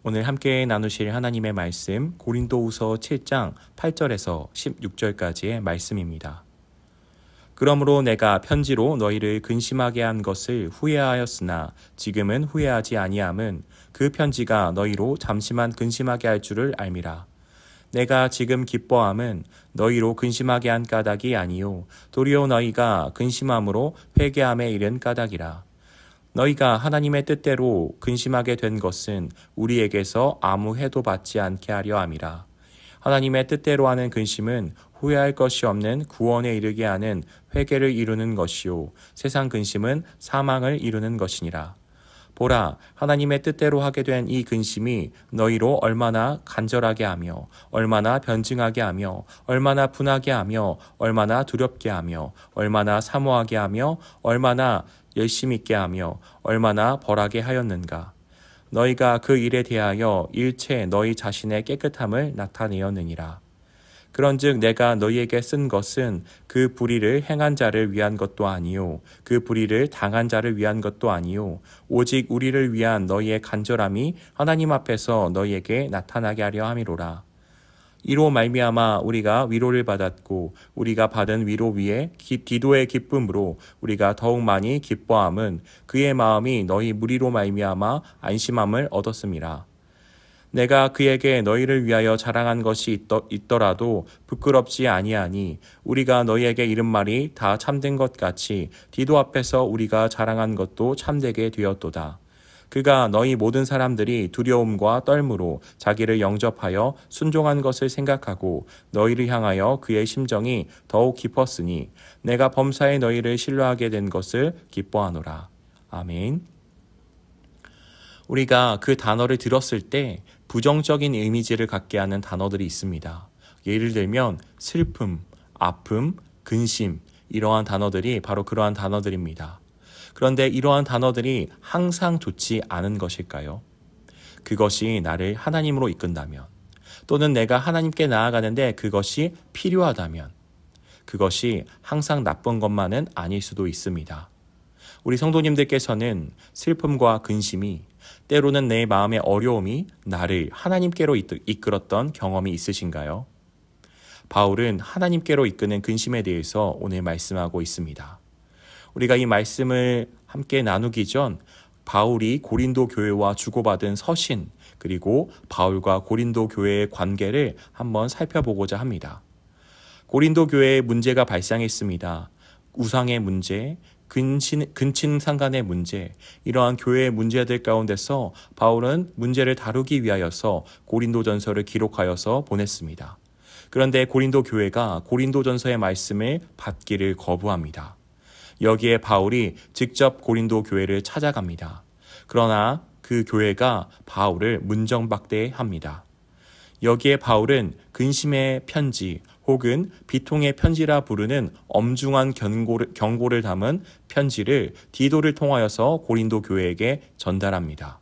오늘 함께 나누실 하나님의 말씀 고린도후서 7장 8절에서 16절까지의 말씀입니다. 그러므로 내가 편지로 너희를 근심하게 한 것을 후회하였으나 지금은 후회하지 아니함은 그 편지가 너희로 잠시만 근심하게 할 줄을 알미라. 내가 지금 기뻐함은 너희로 근심하게 한 까닭이 아니요 도리어 너희가 근심함으로 회개함에 이른 까닭이라. 너희가 하나님의 뜻대로 근심하게 된 것은 우리에게서 아무 해도 받지 않게 하려 함이라. 하나님의 뜻대로 하는 근심은 후회할 것이 없는 구원에 이르게 하는 회개를 이루는 것이요 세상 근심은 사망을 이루는 것이니라. 보라, 하나님의 뜻대로 하게 된 이 근심이 너희로 얼마나 간절하게 하며 얼마나 변증하게 하며 얼마나 분하게 하며 얼마나 두렵게 하며 얼마나 사모하게 하며 얼마나 열심 있게 하며 얼마나 벌하게 하였는가. 너희가 그 일에 대하여 일체 너희 자신의 깨끗함을 나타내었느니라. 그런즉 내가 너희에게 쓴 것은 그 불의를 행한 자를 위한 것도 아니요 그 불의를 당한 자를 위한 것도 아니요 오직 우리를 위한 너희의 간절함이 하나님 앞에서 너희에게 나타나게 하려 함이로라. 이로 말미암아 우리가 위로를 받았고 우리가 받은 위로 위에 디도의 기쁨으로 우리가 더욱 많이 기뻐함은 그의 마음이 너희 무리로 말미암아 안심함을 얻었음이라. 내가 그에게 너희를 위하여 자랑한 것이 있더라도 부끄럽지 아니하니 우리가 너희에게 이른 말이 다 참된 것 같이 디도 앞에서 우리가 자랑한 것도 참되게 되었도다. 그가 너희 모든 사람들이 두려움과 떨므로 자기를 영접하여 순종한 것을 생각하고 너희를 향하여 그의 심정이 더욱 깊었으니 내가 범사에 너희를 신뢰하게 된 것을 기뻐하노라. 아멘. 우리가 그 단어를 들었을 때 부정적인 이미지를 갖게 하는 단어들이 있습니다. 예를 들면 슬픔, 아픔, 근심, 이러한 단어들이 바로 그러한 단어들입니다. 그런데 이러한 단어들이 항상 좋지 않은 것일까요? 그것이 나를 하나님으로 이끈다면, 또는 내가 하나님께 나아가는데 그것이 필요하다면, 그것이 항상 나쁜 것만은 아닐 수도 있습니다. 우리 성도님들께서는 슬픔과 근심이, 때로는 내 마음의 어려움이 나를 하나님께로 이끌었던 경험이 있으신가요? 바울은 하나님께로 이끄는 근심에 대해서 오늘 말씀하고 있습니다. 우리가 이 말씀을 함께 나누기 전 바울이 고린도 교회와 주고받은 서신, 그리고 바울과 고린도 교회의 관계를 한번 살펴보고자 합니다. 고린도 교회에 문제가 발생했습니다. 우상의 문제, 근친상간의 문제, 이러한 교회의 문제들 가운데서 바울은 문제를 다루기 위하여서 고린도전서를 기록하여서 보냈습니다. 그런데 고린도 교회가 고린도전서의 말씀을 받기를 거부합니다. 여기에 바울이 직접 고린도 교회를 찾아갑니다. 그러나 그 교회가 바울을 문정박대합니다. 여기에 바울은 근심의 편지 혹은 비통의 편지라 부르는 엄중한 경고를 담은 편지를 디도를 통하여서 고린도 교회에게 전달합니다.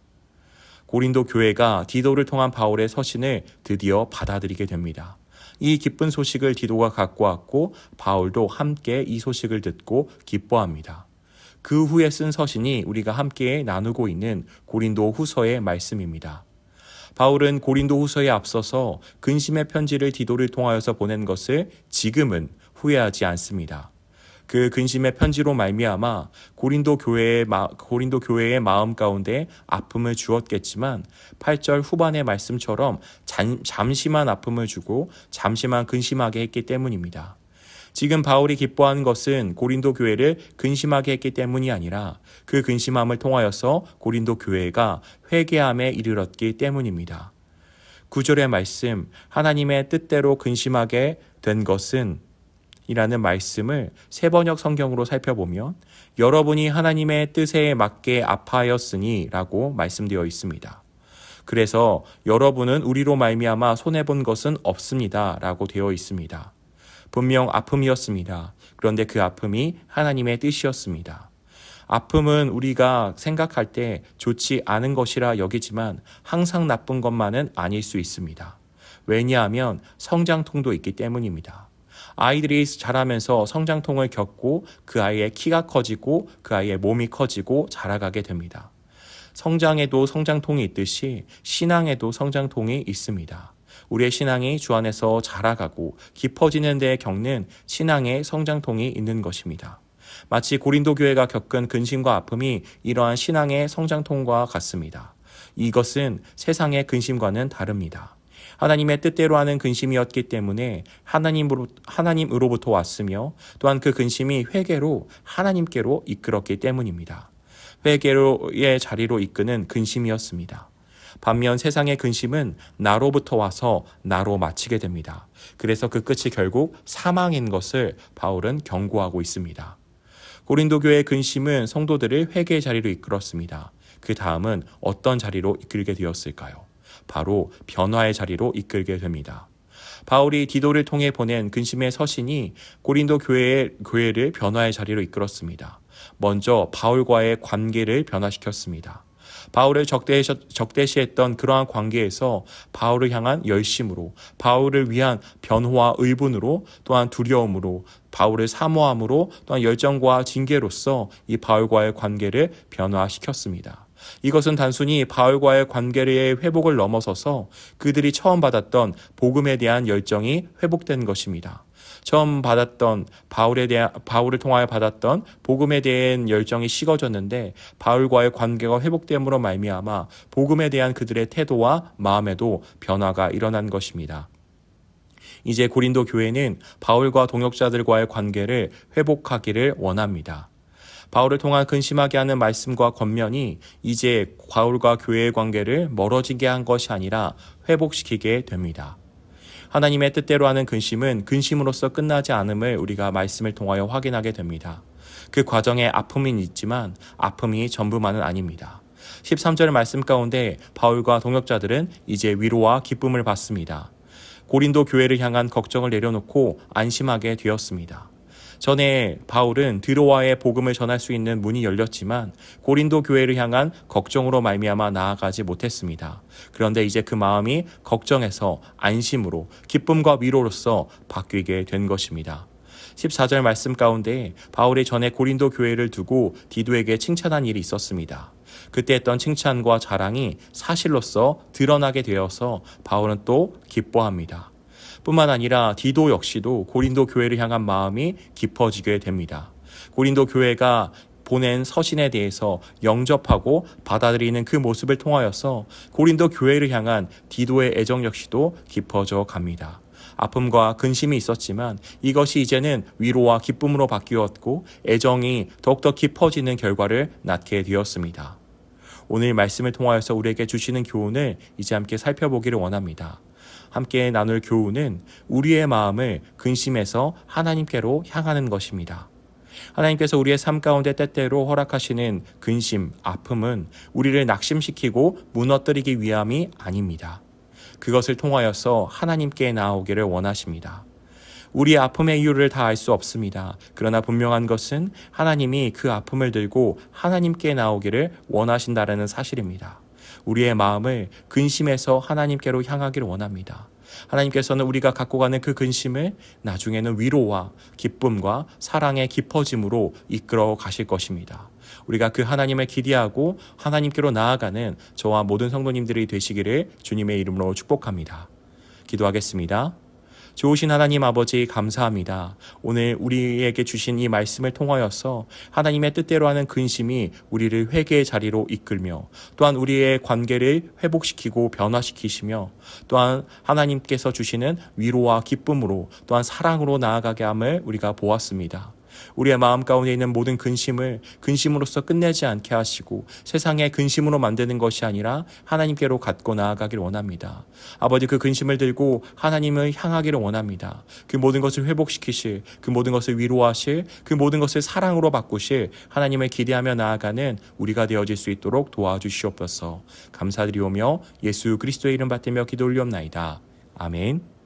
고린도 교회가 디도를 통한 바울의 서신을 드디어 받아들이게 됩니다. 이 기쁜 소식을 디도가 갖고 왔고 바울도 함께 이 소식을 듣고 기뻐합니다. 그 후에 쓴 서신이 우리가 함께 나누고 있는 고린도 후서의 말씀입니다. 바울은 고린도 후서에 앞서서 근심의 편지를 디도를 통하여서 보낸 것을 지금은 후회하지 않습니다. 그 근심의 편지로 말미암아 고린도 교회의 마음 가운데 아픔을 주었겠지만 8절 후반의 말씀처럼 잠시만 아픔을 주고 잠시만 근심하게 했기 때문입니다. 지금 바울이 기뻐하는 것은 고린도 교회를 근심하게 했기 때문이 아니라 그 근심함을 통하여서 고린도 교회가 회개함에 이르렀기 때문입니다. 9절의 말씀, 하나님의 뜻대로 근심하게 된 것은 이라는 말씀을 세번역 성경으로 살펴보면 여러분이 하나님의 뜻에 맞게 아파하였으니 라고 말씀되어 있습니다. 그래서 여러분은 우리로 말미암아 손해본 것은 없습니다 라고 되어 있습니다. 분명 아픔이었습니다. 그런데 그 아픔이 하나님의 뜻이었습니다. 아픔은 우리가 생각할 때 좋지 않은 것이라 여기지만 항상 나쁜 것만은 아닐 수 있습니다. 왜냐하면 성장통도 있기 때문입니다. 아이들이 자라면서 성장통을 겪고 그 아이의 키가 커지고 그 아이의 몸이 커지고 자라가게 됩니다. 성장에도 성장통이 있듯이 신앙에도 성장통이 있습니다. 우리의 신앙이 주 안에서 자라가고 깊어지는 데에 겪는 신앙의 성장통이 있는 것입니다. 마치 고린도 교회가 겪은 근심과 아픔이 이러한 신앙의 성장통과 같습니다. 이것은 세상의 근심과는 다릅니다. 하나님의 뜻대로 하는 근심이었기 때문에 하나님으로부터 왔으며 또한 그 근심이 회개로 하나님께로 이끌었기 때문입니다. 회개의 자리로 이끄는 근심이었습니다. 반면 세상의 근심은 나로부터 와서 나로 마치게 됩니다. 그래서 그 끝이 결국 사망인 것을 바울은 경고하고 있습니다. 고린도 교회의 근심은 성도들을 회개의 자리로 이끌었습니다. 그 다음은 어떤 자리로 이끌게 되었을까요? 바로 변화의 자리로 이끌게 됩니다. 바울이 디도를 통해 보낸 근심의 서신이 고린도 교회를 변화의 자리로 이끌었습니다. 먼저 바울과의 관계를 변화시켰습니다. 바울을 적대시했던 그러한 관계에서 바울을 향한 열심으로, 바울을 위한 변호와 의분으로, 또한 두려움으로, 바울을 사모함으로, 또한 열정과 징계로서 이 바울과의 관계를 변화시켰습니다. 이것은 단순히 바울과의 관계의 회복을 넘어서서 그들이 처음 받았던 복음에 대한 열정이 회복된 것입니다. 처음 받았던 바울을 통하여 받았던 복음에 대한 열정이 식어졌는데 바울과의 관계가 회복됨으로 말미암아 복음에 대한 그들의 태도와 마음에도 변화가 일어난 것입니다. 이제 고린도 교회는 바울과 동역자들과의 관계를 회복하기를 원합니다. 바울을 통한 근심하게 하는 말씀과 권면이 이제 바울과 교회의 관계를 멀어지게 한 것이 아니라 회복시키게 됩니다. 하나님의 뜻대로 하는 근심은 근심으로서 끝나지 않음을 우리가 말씀을 통하여 확인하게 됩니다. 그 과정에 아픔이 있지만 아픔이 전부만은 아닙니다. 13절 말씀 가운데 바울과 동역자들은 이제 위로와 기쁨을 받습니다. 고린도 교회를 향한 걱정을 내려놓고 안심하게 되었습니다. 전에 바울은 드로아의 복음을 전할 수 있는 문이 열렸지만 고린도 교회를 향한 걱정으로 말미암아 나아가지 못했습니다. 그런데 이제 그 마음이 걱정에서 안심으로 기쁨과 위로로서 바뀌게 된 것입니다. 14절 말씀 가운데 바울이 전에 고린도 교회를 두고 디도에게 칭찬한 일이 있었습니다. 그때 했던 칭찬과 자랑이 사실로서 드러나게 되어서 바울은 또 기뻐합니다. 뿐만 아니라 디도 역시도 고린도 교회를 향한 마음이 깊어지게 됩니다. 고린도 교회가 보낸 서신에 대해서 영접하고 받아들이는 그 모습을 통하여서 고린도 교회를 향한 디도의 애정 역시도 깊어져 갑니다. 아픔과 근심이 있었지만 이것이 이제는 위로와 기쁨으로 바뀌었고 애정이 더욱더 깊어지는 결과를 낳게 되었습니다. 오늘 말씀을 통하여서 우리에게 주시는 교훈을 이제 함께 살펴보기를 원합니다. 함께 나눌 교훈은 우리의 마음을 근심에서 하나님께로 향하는 것입니다. 하나님께서 우리의 삶 가운데 때때로 허락하시는 근심, 아픔은 우리를 낙심시키고 무너뜨리기 위함이 아닙니다. 그것을 통하여서 하나님께 나아오기를 원하십니다. 우리의 아픔의 이유를 다 알 수 없습니다. 그러나 분명한 것은 하나님이 그 아픔을 들고 하나님께 나오기를 원하신다는 사실입니다. 우리의 마음을 근심에서 하나님께로 향하기를 원합니다. 하나님께서는 우리가 갖고 가는 그 근심을 나중에는 위로와 기쁨과 사랑의 깊어짐으로 이끌어 가실 것입니다. 우리가 그 하나님을 기대하고 하나님께로 나아가는 저와 모든 성도님들이 되시기를 주님의 이름으로 축복합니다. 기도하겠습니다. 좋으신 하나님 아버지 감사합니다. 오늘 우리에게 주신 이 말씀을 통하여서 하나님의 뜻대로 하는 근심이 우리를 회개의 자리로 이끌며 또한 우리의 관계를 회복시키고 변화시키시며 또한 하나님께서 주시는 위로와 기쁨으로 또한 사랑으로 나아가게 함을 우리가 보았습니다. 우리의 마음 가운데 있는 모든 근심을 근심으로서 끝내지 않게 하시고 세상의 근심으로 만드는 것이 아니라 하나님께로 갖고 나아가기를 원합니다. 아버지 그 근심을 들고 하나님을 향하기를 원합니다. 그 모든 것을 회복시키실, 그 모든 것을 위로하실, 그 모든 것을 사랑으로 바꾸실 하나님을 기대하며 나아가는 우리가 되어질 수 있도록 도와주시옵소서. 감사드리오며 예수 그리스도의 이름 받들며 기도 올리옵나이다. 아멘.